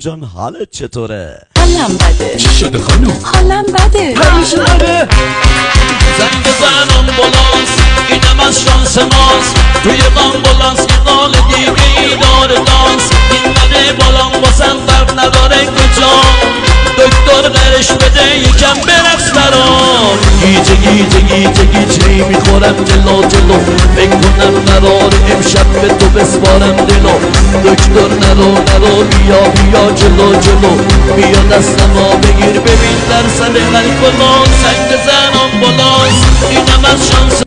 جان حالت چطوره؟ حالم بده. چی شده خانوم؟ حالم بده. همیشه بده. زنگ بزن آمبولانس، اینم از شانس ماست. توی آمبولانس یه قال دیگه ای داره دانس. این منه بالام باسم فرق نداره کجا، دکتر قرش بده یکم برقص برام. گیجه گیجه گیجه گیجه میخورم جلو جلو، فکر کنم قرار امشب به تو بسپارم دلو. دکتر نرو بیا بیا جلو جلو، بیا دستمو بگیر ببین در سر الکلون. زنگ بزن آمبولانس، اینم از شانس